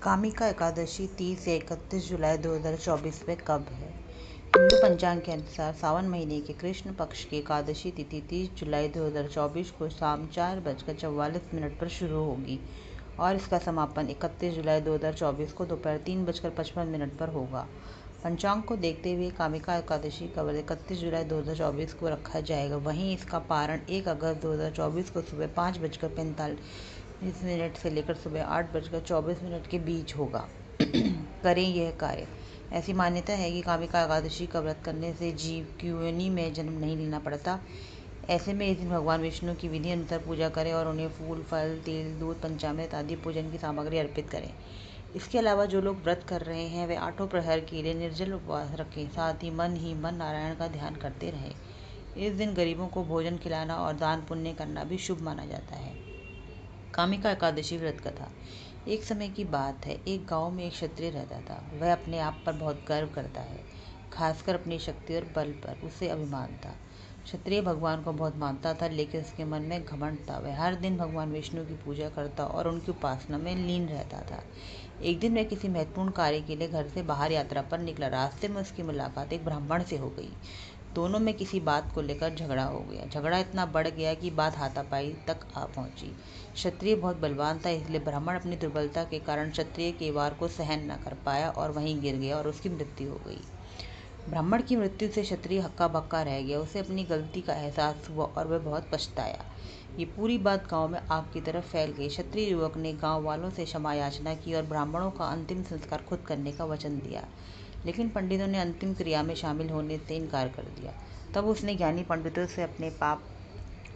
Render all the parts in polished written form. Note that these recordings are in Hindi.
कामिका एकादशी 30 या 31 जुलाई 2024 में कब है? हिंदू पंचांग के अनुसार सावन महीने के कृष्ण पक्ष की एकादशी तिथि 30 जुलाई 2024 को शाम 4:44 पर शुरू होगी और इसका समापन 31 जुलाई 2024 को दोपहर 3:55 पर होगा। पंचांग को देखते हुए कामिका एकादशी का व्रत 31 जुलाई 2024 को रखा जाएगा। वहीं इसका पारण 1 अगस्त 2024 को सुबह 5:45 से लेकर सुबह 8:24 के बीच होगा। करें यह कार्य। ऐसी मान्यता है कि कामिका एकादशी का व्रत करने से जीव की योनि में जन्म नहीं लेना पड़ता। ऐसे में इस दिन भगवान विष्णु की विधि अनुसार पूजा करें और उन्हें फूल, फल, तेल, दूध, पंचामृत आदि पूजन की सामग्री अर्पित करें। इसके अलावा जो लोग व्रत कर रहे हैं वे 8 प्रहर के लिए निर्जल उपवास रखें। साथ ही मन नारायण का ध्यान करते रहें। इस दिन गरीबों को भोजन खिलाना और दान पुण्य करना भी शुभ माना जाता है। कामिका एकादशी व्रत कथा। एक समय की बात है, एक गांव में एक क्षत्रिय रहता था। वह अपने आप पर बहुत गर्व करता है, खासकर अपनी शक्ति और बल पर उसे अभिमान था। क्षत्रिय भगवान को बहुत मानता था, लेकिन उसके मन में घमंड था। वह हर दिन भगवान विष्णु की पूजा करता और उनकी उपासना में लीन रहता था। एक दिन वह किसी महत्वपूर्ण कार्य के लिए घर से बाहर यात्रा पर निकला। रास्ते में उसकी मुलाकात एक ब्राह्मण से हो गई। दोनों में किसी बात को लेकर झगड़ा हो गया। झगड़ा इतना बढ़ गया कि बात हाथापाई तक आ पहुंची। क्षत्रिय बहुत बलवान था, इसलिए ब्राह्मण अपनी दुर्बलता के कारण क्षत्रिय के वार को सहन न कर पाया और वहीं गिर गया और उसकी मृत्यु हो गई। ब्राह्मण की मृत्यु से क्षत्रिय हक्का बक्का रह गया। उसे अपनी गलती का एहसास हुआ और वह बहुत पछताया। ये पूरी बात गांव में आग की तरह फैल गई। क्षत्रिय युवक ने गांव वालों से क्षमा याचना की और ब्राह्मणों का अंतिम संस्कार खुद करने का वचन दिया, लेकिन पंडितों ने अंतिम क्रिया में शामिल होने से इनकार कर दिया। तब उसने ज्ञानी पंडितों से अपने पाप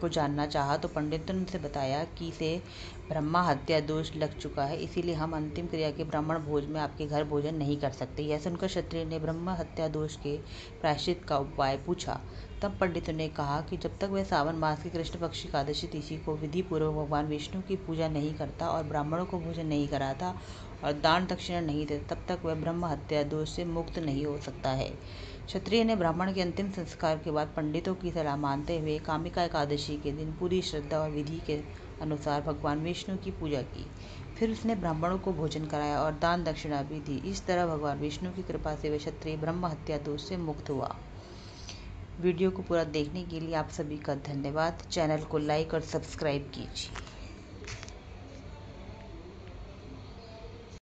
को जानना चाहा तो पंडितों ने उसे बताया कि इसे ब्रह्मा हत्या दोष लग चुका है, इसीलिए हम अंतिम क्रिया के ब्राह्मण भोज में आपके घर भोजन नहीं कर सकते। यह सुनकर क्षत्रिय ने ब्रह्म हत्या दोष के प्रायश्चित का उपाय पूछा। तब पंडितों ने कहा कि जब तक वह सावन मास की कृष्ण पक्ष एकादशी तिथि को विधि पूर्वक भगवान विष्णु की पूजा नहीं करता और ब्राह्मणों को भोजन नहीं कराता और दान दक्षिणा नहीं देता, तब तक वह ब्रह्म हत्या दोष से मुक्त नहीं हो सकता है। क्षत्रिय ने ब्राह्मण के अंतिम संस्कार के बाद पंडितों की सलाह मानते हुए कामिका एकादशी के दिन पूरी श्रद्धा और विधि के अनुसार भगवान विष्णु की पूजा की। फिर उसने ब्राह्मणों को भोजन कराया और दान दक्षिणा भी दी। इस तरह भगवान विष्णु की कृपा से वह क्षत्रिय ब्रह्म हत्या दोष से मुक्त हुआ। वीडियो को पूरा देखने के लिए आप सभी का धन्यवाद। चैनल को लाइक और सब्सक्राइब कीजिए।